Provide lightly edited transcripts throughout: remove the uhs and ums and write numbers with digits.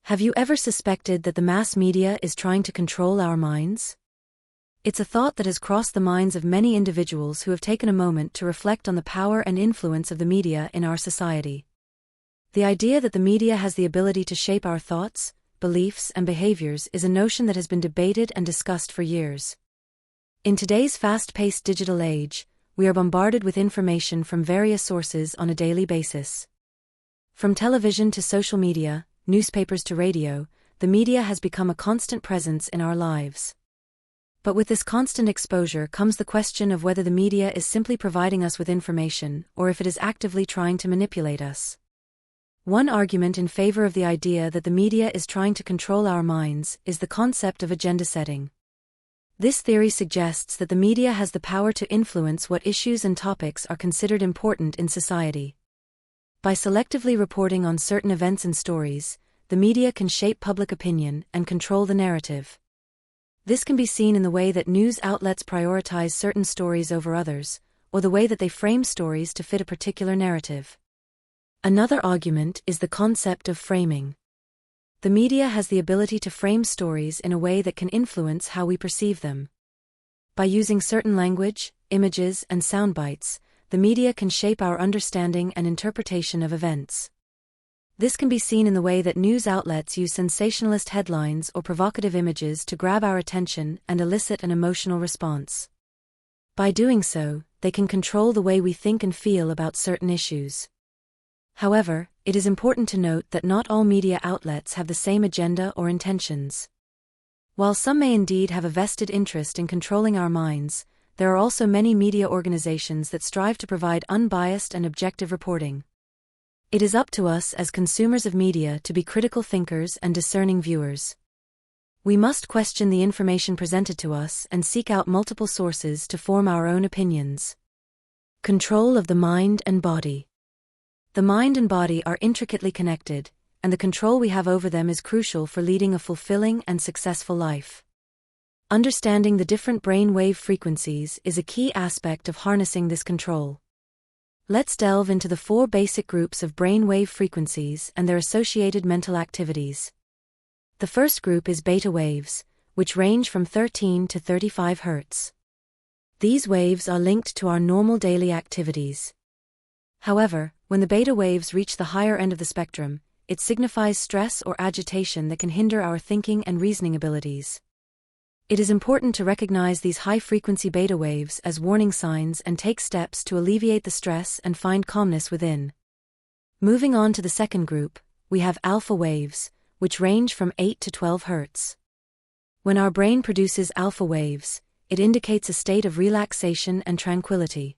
Have you ever suspected that the mass media is trying to control our minds? It's a thought that has crossed the minds of many individuals who have taken a moment to reflect on the power and influence of the media in our society. The idea that the media has the ability to shape our thoughts, beliefs, and behaviors is a notion that has been debated and discussed for years. In today's fast-paced digital age, we are bombarded with information from various sources on a daily basis. From television to social media, newspapers to radio, the media has become a constant presence in our lives. But with this constant exposure comes the question of whether the media is simply providing us with information or if it is actively trying to manipulate us. One argument in favor of the idea that the media is trying to control our minds is the concept of agenda setting. This theory suggests that the media has the power to influence what issues and topics are considered important in society. By selectively reporting on certain events and stories, the media can shape public opinion and control the narrative. This can be seen in the way that news outlets prioritize certain stories over others, or the way that they frame stories to fit a particular narrative. Another argument is the concept of framing. The media has the ability to frame stories in a way that can influence how we perceive them. By using certain language, images, and sound bites, the media can shape our understanding and interpretation of events. This can be seen in the way that news outlets use sensationalist headlines or provocative images to grab our attention and elicit an emotional response. By doing so, they can control the way we think and feel about certain issues. However, it is important to note that not all media outlets have the same agenda or intentions. While some may indeed have a vested interest in controlling our minds, there are also many media organizations that strive to provide unbiased and objective reporting. It is up to us as consumers of media to be critical thinkers and discerning viewers. We must question the information presented to us and seek out multiple sources to form our own opinions. Control of the mind and body. The mind and body are intricately connected, and the control we have over them is crucial for leading a fulfilling and successful life. Understanding the different brain wave frequencies is a key aspect of harnessing this control. Let's delve into the 4 basic groups of brain wave frequencies and their associated mental activities. The first group is beta waves, which range from 13 to 35 Hz. These waves are linked to our normal daily activities. However, when the beta waves reach the higher end of the spectrum, it signifies stress or agitation that can hinder our thinking and reasoning abilities. It is important to recognize these high-frequency beta waves as warning signs and take steps to alleviate the stress and find calmness within. Moving on to the second group, we have alpha waves, which range from 8 to 12 Hz. When our brain produces alpha waves, it indicates a state of relaxation and tranquility.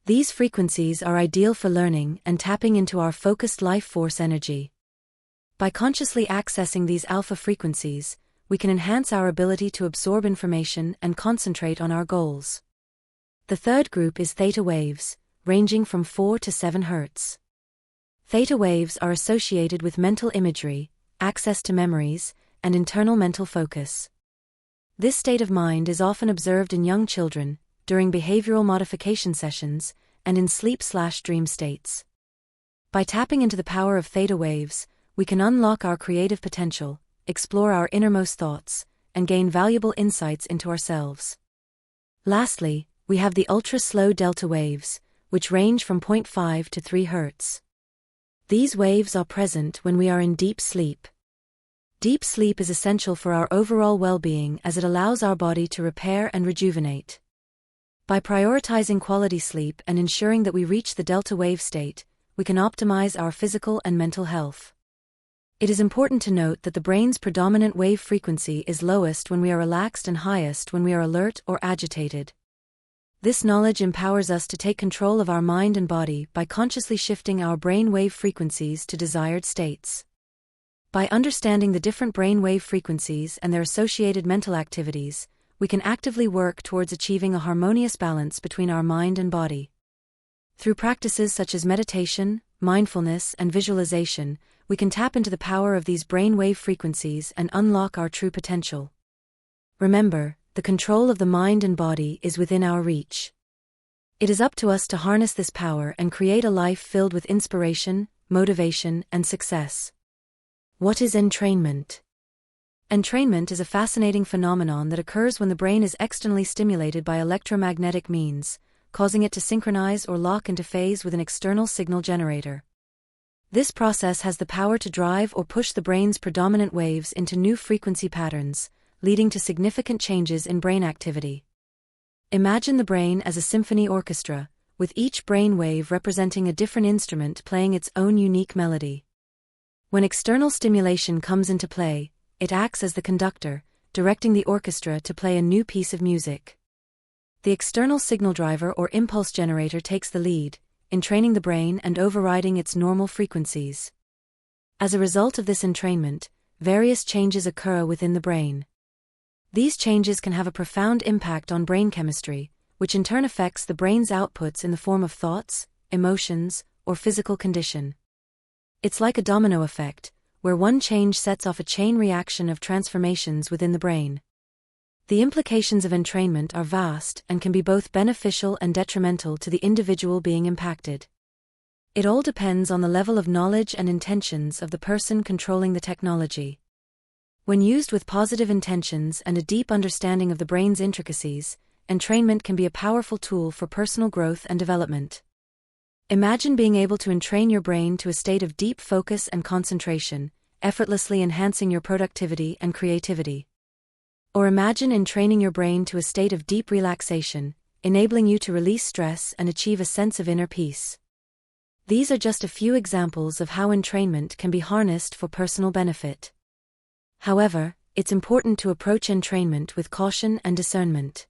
These frequencies are ideal for learning and tapping into our focused life force energy. By consciously accessing these alpha frequencies, we can enhance our ability to absorb information and concentrate on our goals. The third group is theta waves, ranging from 4 to 7 Hz. Theta waves are associated with mental imagery, access to memories, and internal mental focus. This state of mind is often observed in young children, during behavioral modification sessions, and in sleep/dream states. By tapping into the power of theta waves, we can unlock our creative potential, explore our innermost thoughts, and gain valuable insights into ourselves. Lastly, we have the ultra-slow delta waves, which range from 0.5 to 3 Hz. These waves are present when we are in deep sleep. Deep sleep is essential for our overall well-being as it allows our body to repair and rejuvenate. By prioritizing quality sleep and ensuring that we reach the delta wave state, we can optimize our physical and mental health. It is important to note that the brain's predominant wave frequency is lowest when we are relaxed and highest when we are alert or agitated. This knowledge empowers us to take control of our mind and body by consciously shifting our brain wave frequencies to desired states. By understanding the different brain wave frequencies and their associated mental activities, we can actively work towards achieving a harmonious balance between our mind and body. Through practices such as meditation, mindfulness, and visualization, we can tap into the power of these brainwave frequencies and unlock our true potential. Remember, the control of the mind and body is within our reach. It is up to us to harness this power and create a life filled with inspiration, motivation, and success. What is entrainment? Entrainment is a fascinating phenomenon that occurs when the brain is externally stimulated by electromagnetic means, causing it to synchronize or lock into phase with an external signal generator. This process has the power to drive or push the brain's predominant waves into new frequency patterns, leading to significant changes in brain activity. Imagine the brain as a symphony orchestra, with each brain wave representing a different instrument playing its own unique melody. When external stimulation comes into play, it acts as the conductor, directing the orchestra to play a new piece of music. The external signal driver or impulse generator takes the lead, entraining the brain and overriding its normal frequencies. As a result of this entrainment, various changes occur within the brain. These changes can have a profound impact on brain chemistry, which in turn affects the brain's outputs in the form of thoughts, emotions, or physical condition. It's like a domino effect, where one change sets off a chain reaction of transformations within the brain. The implications of entrainment are vast and can be both beneficial and detrimental to the individual being impacted. It all depends on the level of knowledge and intentions of the person controlling the technology. When used with positive intentions and a deep understanding of the brain's intricacies, entrainment can be a powerful tool for personal growth and development. Imagine being able to entrain your brain to a state of deep focus and concentration, effortlessly enhancing your productivity and creativity. Or imagine entraining your brain to a state of deep relaxation, enabling you to release stress and achieve a sense of inner peace. These are just a few examples of how entrainment can be harnessed for personal benefit. However, it's important to approach entrainment with caution and discernment.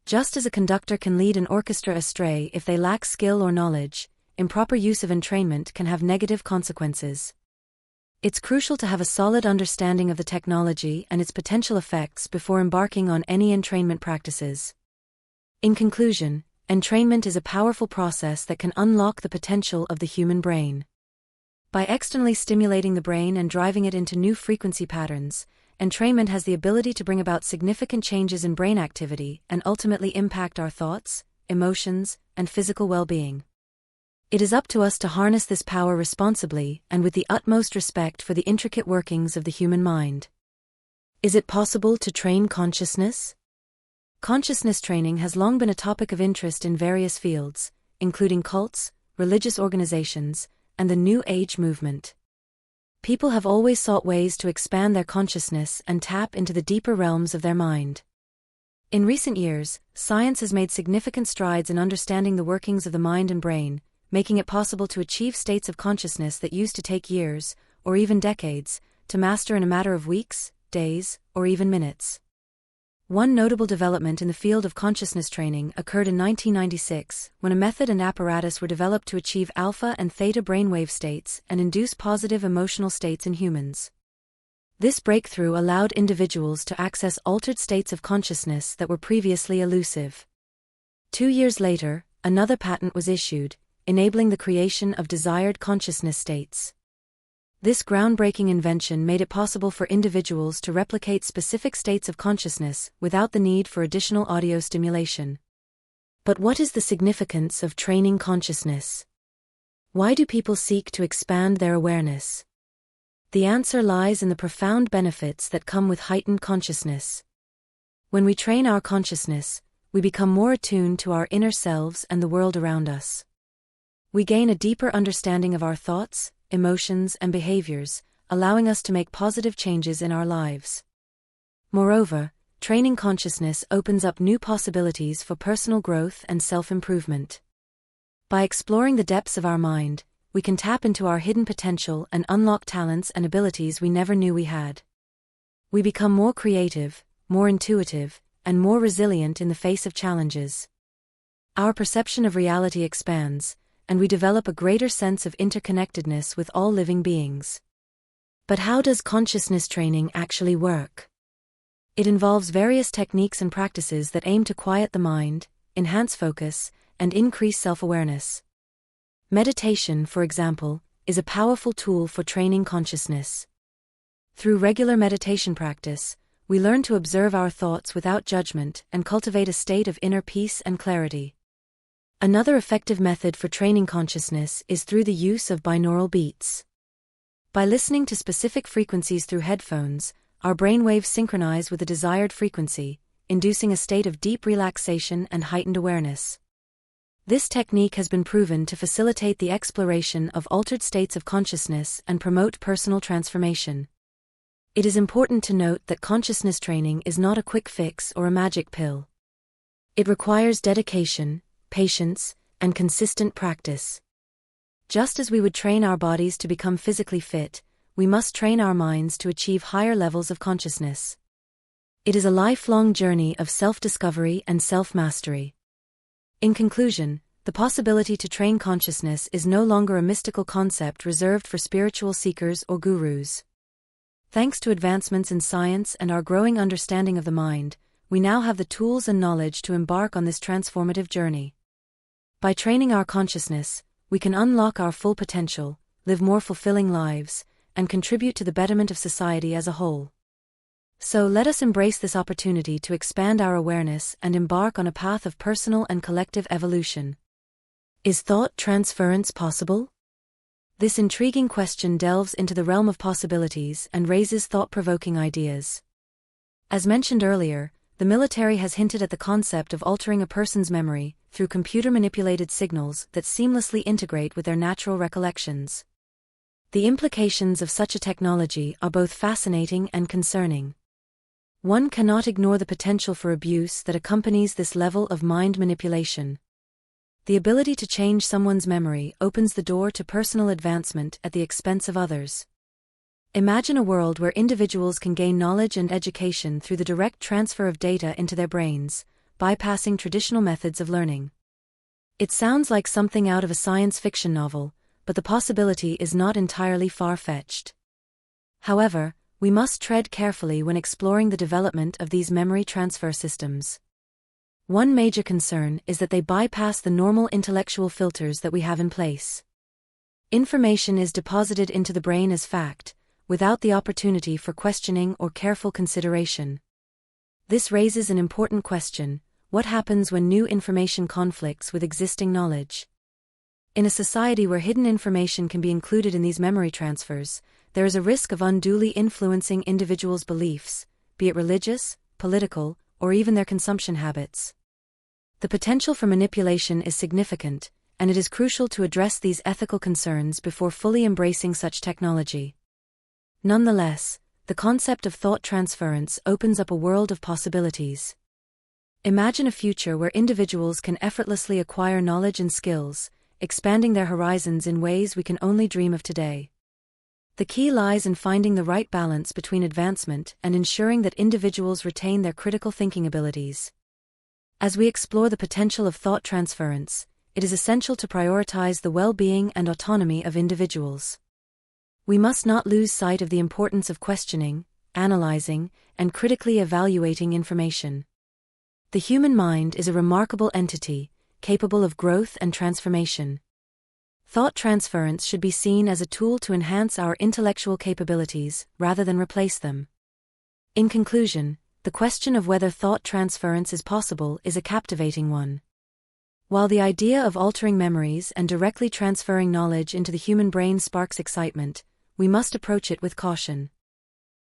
Just as a conductor can lead an orchestra astray if they lack skill or knowledge, improper use of entrainment can have negative consequences. It's crucial to have a solid understanding of the technology and its potential effects before embarking on any entrainment practices. In conclusion, entrainment is a powerful process that can unlock the potential of the human brain. By externally stimulating the brain and driving it into new frequency patterns, entrainment has the ability to bring about significant changes in brain activity and ultimately impact our thoughts, emotions, and physical well-being. It is up to us to harness this power responsibly and with the utmost respect for the intricate workings of the human mind. Is it possible to train consciousness? Consciousness training has long been a topic of interest in various fields, including cults, religious organizations, and the New Age movement. People have always sought ways to expand their consciousness and tap into the deeper realms of their mind. In recent years, science has made significant strides in understanding the workings of the mind and brain, making it possible to achieve states of consciousness that used to take years, or even decades, to master in a matter of weeks, days, or even minutes. One notable development in the field of consciousness training occurred in 1996, when a method and apparatus were developed to achieve alpha and theta brainwave states and induce positive emotional states in humans. This breakthrough allowed individuals to access altered states of consciousness that were previously elusive. 2 years later, another patent was issued, enabling the creation of desired consciousness states. This groundbreaking invention made it possible for individuals to replicate specific states of consciousness without the need for additional audio stimulation. But what is the significance of training consciousness? Why do people seek to expand their awareness? The answer lies in the profound benefits that come with heightened consciousness. When we train our consciousness, we become more attuned to our inner selves and the world around us. We gain a deeper understanding of our thoughts, emotions, and behaviors, allowing us to make positive changes in our lives. Moreover, training consciousness opens up new possibilities for personal growth and self-improvement. By exploring the depths of our mind, we can tap into our hidden potential and unlock talents and abilities we never knew we had. We become more creative, more intuitive, and more resilient in the face of challenges. Our perception of reality expands, and we develop a greater sense of interconnectedness with all living beings. But how does consciousness training actually work? It involves various techniques and practices that aim to quiet the mind, enhance focus, and increase self-awareness. Meditation, for example, is a powerful tool for training consciousness. Through regular meditation practice, we learn to observe our thoughts without judgment and cultivate a state of inner peace and clarity. Another effective method for training consciousness is through the use of binaural beats. By listening to specific frequencies through headphones, our brainwaves synchronize with the desired frequency, inducing a state of deep relaxation and heightened awareness. This technique has been proven to facilitate the exploration of altered states of consciousness and promote personal transformation. It is important to note that consciousness training is not a quick fix or a magic pill. It requires dedication, patience, and consistent practice. Just as we would train our bodies to become physically fit, we must train our minds to achieve higher levels of consciousness. It is a lifelong journey of self-discovery and self-mastery. In conclusion, the possibility to train consciousness is no longer a mystical concept reserved for spiritual seekers or gurus. Thanks to advancements in science and our growing understanding of the mind, we now have the tools and knowledge to embark on this transformative journey. By training our consciousness, we can unlock our full potential, live more fulfilling lives, and contribute to the betterment of society as a whole. So let us embrace this opportunity to expand our awareness and embark on a path of personal and collective evolution. Is thought transference possible? This intriguing question delves into the realm of possibilities and raises thought-provoking ideas. As mentioned earlier, the military has hinted at the concept of altering a person's memory through computer-manipulated signals that seamlessly integrate with their natural recollections. The implications of such a technology are both fascinating and concerning. One cannot ignore the potential for abuse that accompanies this level of mind manipulation. The ability to change someone's memory opens the door to personal advancement at the expense of others. Imagine a world where individuals can gain knowledge and education through the direct transfer of data into their brains, bypassing traditional methods of learning. It sounds like something out of a science fiction novel, but the possibility is not entirely far-fetched. However, we must tread carefully when exploring the development of these memory transfer systems. One major concern is that they bypass the normal intellectual filters that we have in place. Information is deposited into the brain as fact, without the opportunity for questioning or careful consideration. This raises an important question: what happens when new information conflicts with existing knowledge? In a society where hidden information can be included in these memory transfers, there is a risk of unduly influencing individuals' beliefs, be it religious, political, or even their consumption habits. The potential for manipulation is significant, and it is crucial to address these ethical concerns before fully embracing such technology. Nonetheless, the concept of thought transference opens up a world of possibilities. Imagine a future where individuals can effortlessly acquire knowledge and skills, expanding their horizons in ways we can only dream of today. The key lies in finding the right balance between advancement and ensuring that individuals retain their critical thinking abilities. As we explore the potential of thought transference, it is essential to prioritize the well-being and autonomy of individuals. We must not lose sight of the importance of questioning, analyzing, and critically evaluating information. The human mind is a remarkable entity, capable of growth and transformation. Thought transference should be seen as a tool to enhance our intellectual capabilities rather than replace them. In conclusion, the question of whether thought transference is possible is a captivating one. While the idea of altering memories and directly transferring knowledge into the human brain sparks excitement, we must approach it with caution.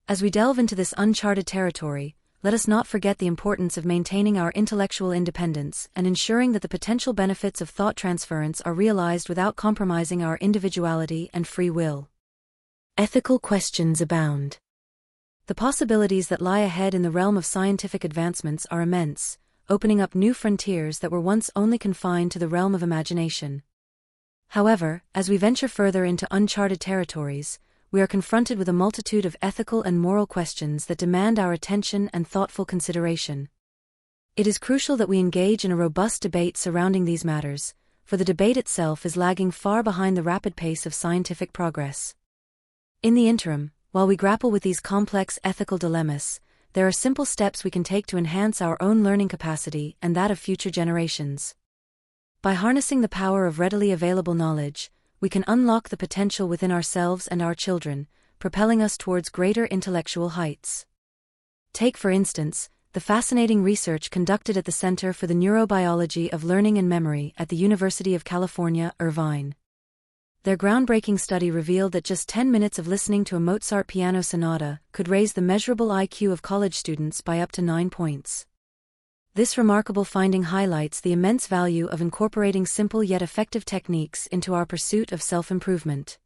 As we delve into this uncharted territory, let us not forget the importance of maintaining our intellectual independence and ensuring that the potential benefits of thought transference are realized without compromising our individuality and free will. Ethical questions abound. The possibilities that lie ahead in the realm of scientific advancements are immense, opening up new frontiers that were once only confined to the realm of imagination. However, as we venture further into uncharted territories, we are confronted with a multitude of ethical and moral questions that demand our attention and thoughtful consideration. It is crucial that we engage in a robust debate surrounding these matters, for the debate itself is lagging far behind the rapid pace of scientific progress. In the interim, while we grapple with these complex ethical dilemmas, there are simple steps we can take to enhance our own learning capacity and that of future generations. By harnessing the power of readily available knowledge, we can unlock the potential within ourselves and our children, propelling us towards greater intellectual heights. Take, for instance, the fascinating research conducted at the Center for the Neurobiology of Learning and Memory at the University of California, Irvine. Their groundbreaking study revealed that just 10 minutes of listening to a Mozart piano sonata could raise the measurable IQ of college students by up to 9 points. This remarkable finding highlights the immense value of incorporating simple yet effective techniques into our pursuit of self-improvement.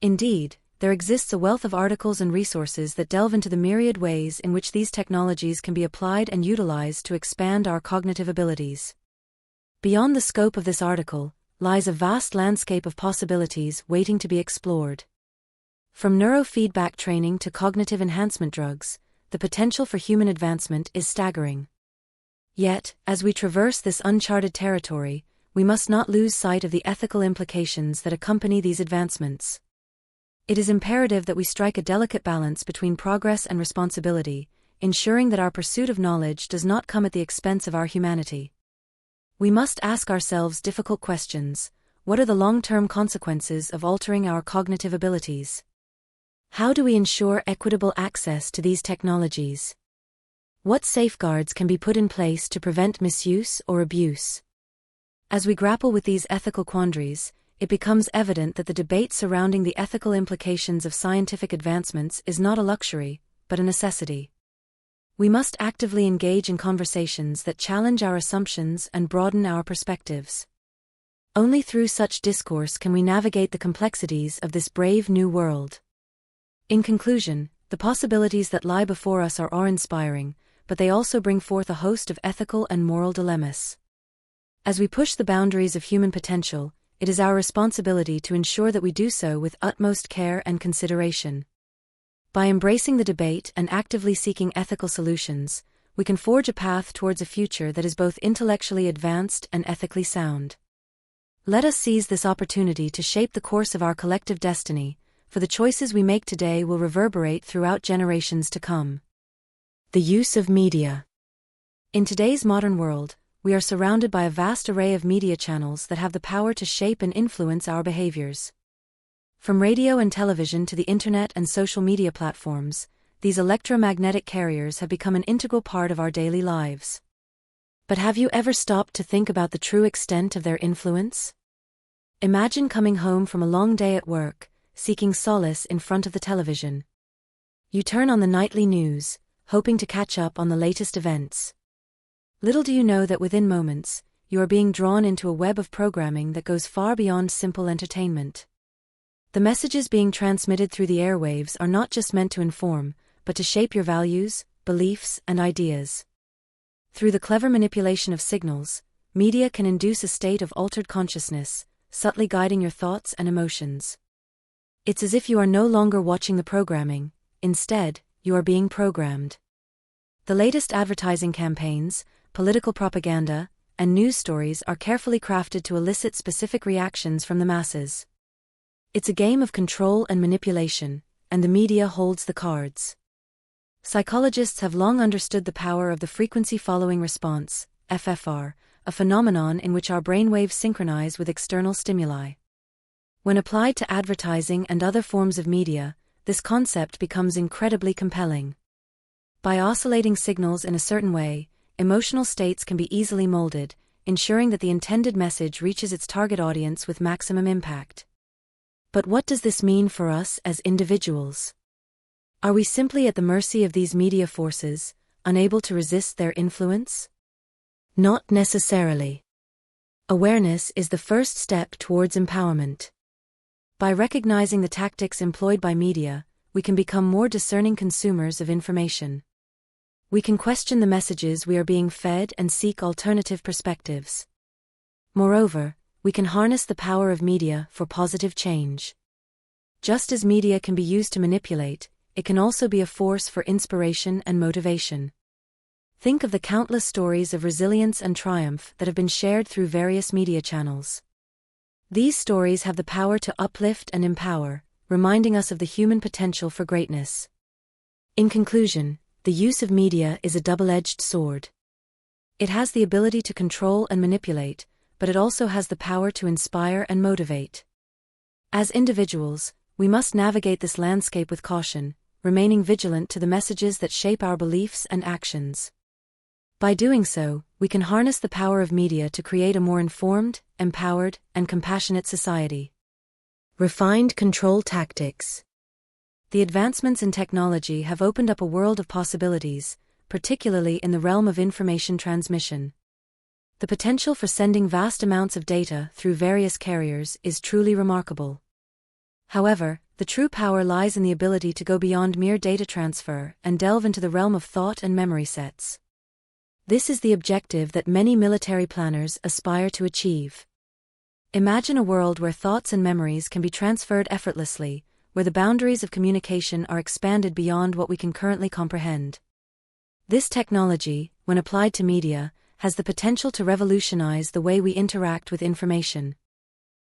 Indeed, there exists a wealth of articles and resources that delve into the myriad ways in which these technologies can be applied and utilized to expand our cognitive abilities. Beyond the scope of this article lies a vast landscape of possibilities waiting to be explored. From neurofeedback training to cognitive enhancement drugs, the potential for human advancement is staggering. Yet, as we traverse this uncharted territory, we must not lose sight of the ethical implications that accompany these advancements. It is imperative that we strike a delicate balance between progress and responsibility, ensuring that our pursuit of knowledge does not come at the expense of our humanity. We must ask ourselves difficult questions. What are the long-term consequences of altering our cognitive abilities? How do we ensure equitable access to these technologies? What safeguards can be put in place to prevent misuse or abuse? As we grapple with these ethical quandaries, it becomes evident that the debate surrounding the ethical implications of scientific advancements is not a luxury, but a necessity. We must actively engage in conversations that challenge our assumptions and broaden our perspectives. Only through such discourse can we navigate the complexities of this brave new world. In conclusion, the possibilities that lie before us are awe-inspiring, but they also bring forth a host of ethical and moral dilemmas. As we push the boundaries of human potential, it is our responsibility to ensure that we do so with utmost care and consideration. By embracing the debate and actively seeking ethical solutions, we can forge a path towards a future that is both intellectually advanced and ethically sound. Let us seize this opportunity to shape the course of our collective destiny, for the choices we make today will reverberate throughout generations to come. The use of media. In today's modern world, we are surrounded by a vast array of media channels that have the power to shape and influence our behaviors. From radio and television to the internet and social media platforms, these electromagnetic carriers have become an integral part of our daily lives. But have you ever stopped to think about the true extent of their influence? Imagine coming home from a long day at work, seeking solace in front of the television. You turn on the nightly news, hoping to catch up on the latest events. Little do you know that within moments, you are being drawn into a web of programming that goes far beyond simple entertainment. The messages being transmitted through the airwaves are not just meant to inform, but to shape your values, beliefs, and ideas. Through the clever manipulation of signals, media can induce a state of altered consciousness, subtly guiding your thoughts and emotions. It's as if you are no longer watching the programming, instead, you are being programmed. The latest advertising campaigns, political propaganda, and news stories are carefully crafted to elicit specific reactions from the masses. It's a game of control and manipulation, and the media holds the cards. Psychologists have long understood the power of the frequency-following response, FFR, a phenomenon in which our brainwaves synchronize with external stimuli. When applied to advertising and other forms of media, this concept becomes incredibly compelling. By oscillating signals in a certain way, emotional states can be easily molded, ensuring that the intended message reaches its target audience with maximum impact. But what does this mean for us as individuals? Are we simply at the mercy of these media forces, unable to resist their influence? Not necessarily. Awareness is the first step towards empowerment. By recognizing the tactics employed by media, we can become more discerning consumers of information. We can question the messages we are being fed and seek alternative perspectives. Moreover, we can harness the power of media for positive change. Just as media can be used to manipulate, it can also be a force for inspiration and motivation. Think of the countless stories of resilience and triumph that have been shared through various media channels. These stories have the power to uplift and empower, reminding us of the human potential for greatness. In conclusion, the use of media is a double-edged sword. It has the ability to control and manipulate, but it also has the power to inspire and motivate. As individuals, we must navigate this landscape with caution, remaining vigilant to the messages that shape our beliefs and actions. By doing so, we can harness the power of media to create a more informed, empowered, and compassionate society. Refined control tactics. The advancements in technology have opened up a world of possibilities, particularly in the realm of information transmission. The potential for sending vast amounts of data through various carriers is truly remarkable. However, the true power lies in the ability to go beyond mere data transfer and delve into the realm of thought and memory sets. This is the objective that many military planners aspire to achieve. Imagine a world where thoughts and memories can be transferred effortlessly, where the boundaries of communication are expanded beyond what we can currently comprehend. This technology, when applied to media, has the potential to revolutionize the way we interact with information.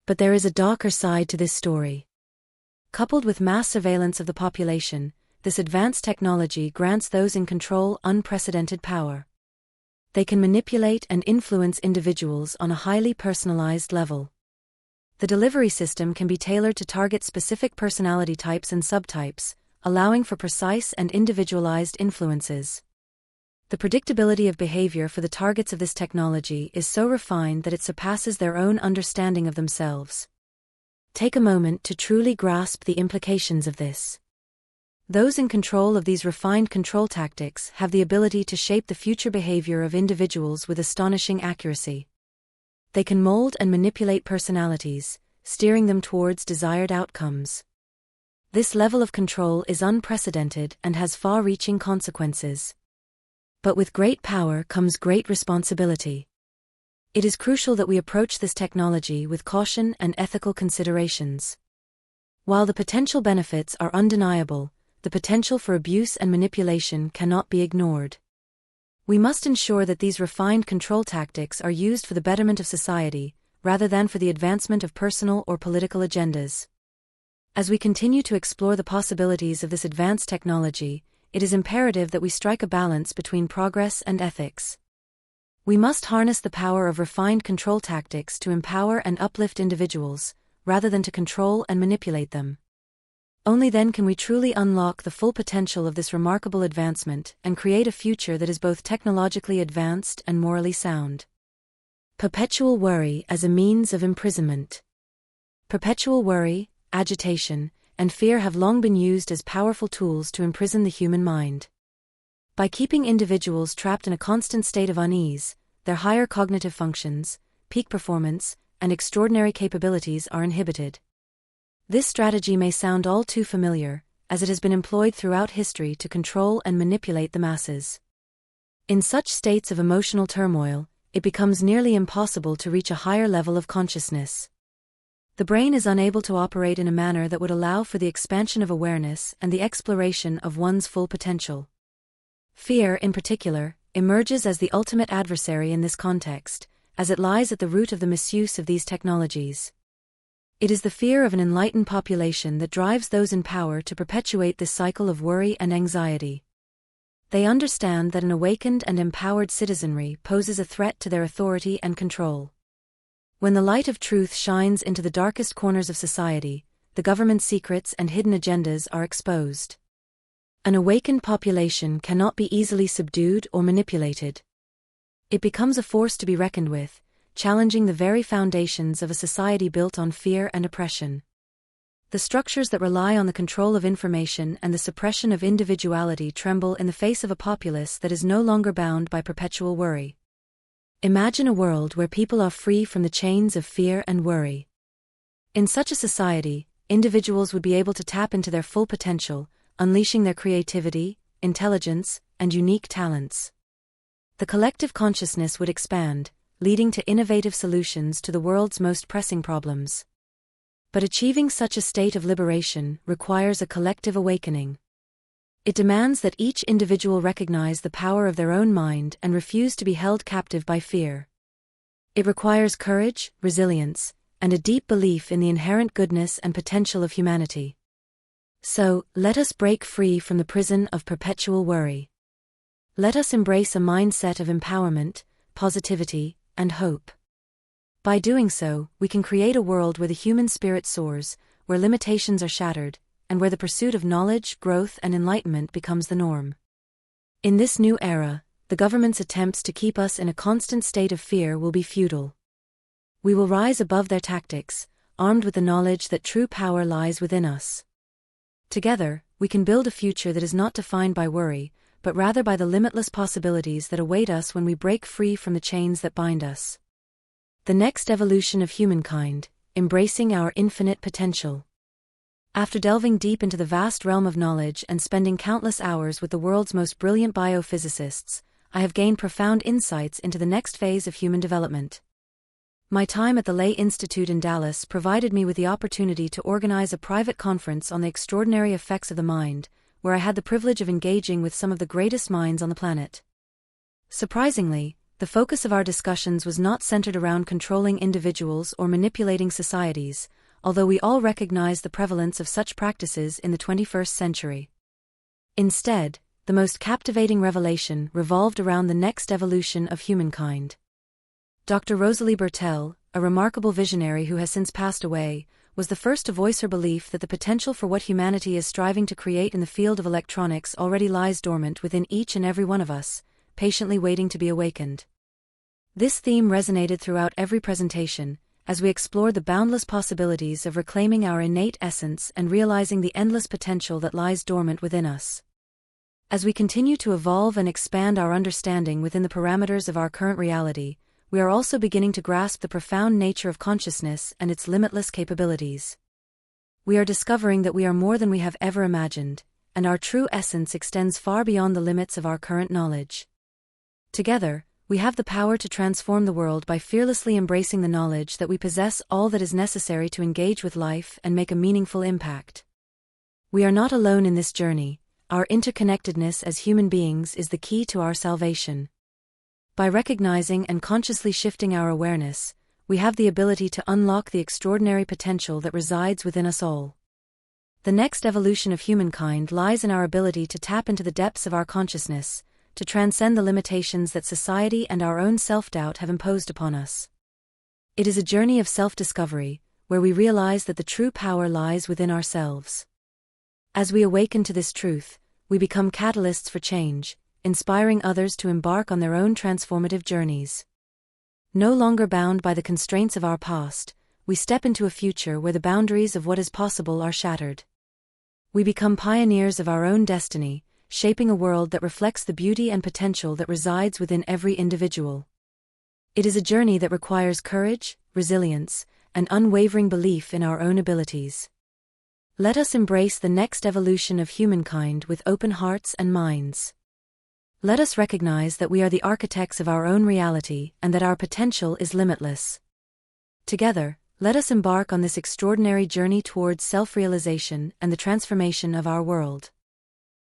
But there is a darker side to this story. Coupled with mass surveillance of the population, this advanced technology grants those in control unprecedented power. They can manipulate and influence individuals on a highly personalized level. The delivery system can be tailored to target specific personality types and subtypes, allowing for precise and individualized influences. The predictability of behavior for the targets of this technology is so refined that it surpasses their own understanding of themselves. Take a moment to truly grasp the implications of this. Those in control of these refined control tactics have the ability to shape the future behavior of individuals with astonishing accuracy. They can mold and manipulate personalities, steering them towards desired outcomes. This level of control is unprecedented and has far-reaching consequences. But with great power comes great responsibility. It is crucial that we approach this technology with caution and ethical considerations. While the potential benefits are undeniable, the potential for abuse and manipulation cannot be ignored. We must ensure that these refined control tactics are used for the betterment of society, rather than for the advancement of personal or political agendas. As we continue to explore the possibilities of this advanced technology, it is imperative that we strike a balance between progress and ethics. We must harness the power of refined control tactics to empower and uplift individuals, rather than to control and manipulate them. Only then can we truly unlock the full potential of this remarkable advancement and create a future that is both technologically advanced and morally sound. Perpetual worry as a means of imprisonment. Perpetual worry, agitation, and fear have long been used as powerful tools to imprison the human mind. By keeping individuals trapped in a constant state of unease, their higher cognitive functions, peak performance, and extraordinary capabilities are inhibited. This strategy may sound all too familiar, as it has been employed throughout history to control and manipulate the masses. In such states of emotional turmoil, it becomes nearly impossible to reach a higher level of consciousness. The brain is unable to operate in a manner that would allow for the expansion of awareness and the exploration of one's full potential. Fear, in particular, emerges as the ultimate adversary in this context, as it lies at the root of the misuse of these technologies. It is the fear of an enlightened population that drives those in power to perpetuate this cycle of worry and anxiety. They understand that an awakened and empowered citizenry poses a threat to their authority and control. When the light of truth shines into the darkest corners of society, the government's secrets and hidden agendas are exposed. An awakened population cannot be easily subdued or manipulated. It becomes a force to be reckoned with, challenging the very foundations of a society built on fear and oppression. The structures that rely on the control of information and the suppression of individuality tremble in the face of a populace that is no longer bound by perpetual worry. Imagine a world where people are free from the chains of fear and worry. In such a society, individuals would be able to tap into their full potential, unleashing their creativity, intelligence, and unique talents. The collective consciousness would expand, leading to innovative solutions to the world's most pressing problems. But achieving such a state of liberation requires a collective awakening. It demands that each individual recognize the power of their own mind and refuse to be held captive by fear. It requires courage, resilience, and a deep belief in the inherent goodness and potential of humanity. So, let us break free from the prison of perpetual worry. Let us embrace a mindset of empowerment, positivity, and hope. By doing so, we can create a world where the human spirit soars, where limitations are shattered, and where the pursuit of knowledge, growth, and enlightenment becomes the norm. In this new era, the government's attempts to keep us in a constant state of fear will be futile. We will rise above their tactics, armed with the knowledge that true power lies within us. Together, we can build a future that is not defined by worry, but rather by the limitless possibilities that await us when we break free from the chains that bind us. The next evolution of humankind, embracing our infinite potential. After delving deep into the vast realm of knowledge and spending countless hours with the world's most brilliant biophysicists, I have gained profound insights into the next phase of human development. My time at the Lay Institute in Dallas provided me with the opportunity to organize a private conference on the extraordinary effects of the mind, where I had the privilege of engaging with some of the greatest minds on the planet. Surprisingly, the focus of our discussions was not centered around controlling individuals or manipulating societies, although we all recognize the prevalence of such practices in the 21st century. Instead, the most captivating revelation revolved around the next evolution of humankind. Dr. Rosalie Bertell, a remarkable visionary who has since passed away, was the first to voice her belief that the potential for what humanity is striving to create in the field of electronics already lies dormant within each and every one of us, patiently waiting to be awakened. This theme resonated throughout every presentation, as we explored the boundless possibilities of reclaiming our innate essence and realizing the endless potential that lies dormant within us. As we continue to evolve and expand our understanding within the parameters of our current reality, we are also beginning to grasp the profound nature of consciousness and its limitless capabilities. We are discovering that we are more than we have ever imagined, and our true essence extends far beyond the limits of our current knowledge. Together, we have the power to transform the world by fearlessly embracing the knowledge that we possess all that is necessary to engage with life and make a meaningful impact. We are not alone in this journey. Our interconnectedness as human beings is the key to our salvation. By recognizing and consciously shifting our awareness, we have the ability to unlock the extraordinary potential that resides within us all. The next evolution of humankind lies in our ability to tap into the depths of our consciousness, to transcend the limitations that society and our own self-doubt have imposed upon us. It is a journey of self-discovery, where we realize that the true power lies within ourselves. As we awaken to this truth, we become catalysts for change, inspiring others to embark on their own transformative journeys. No longer bound by the constraints of our past, we step into a future where the boundaries of what is possible are shattered. We become pioneers of our own destiny, shaping a world that reflects the beauty and potential that resides within every individual. It is a journey that requires courage, resilience, and unwavering belief in our own abilities. Let us embrace the next evolution of humankind with open hearts and minds. Let us recognize that we are the architects of our own reality and that our potential is limitless. Together, let us embark on this extraordinary journey towards self-realization and the transformation of our world.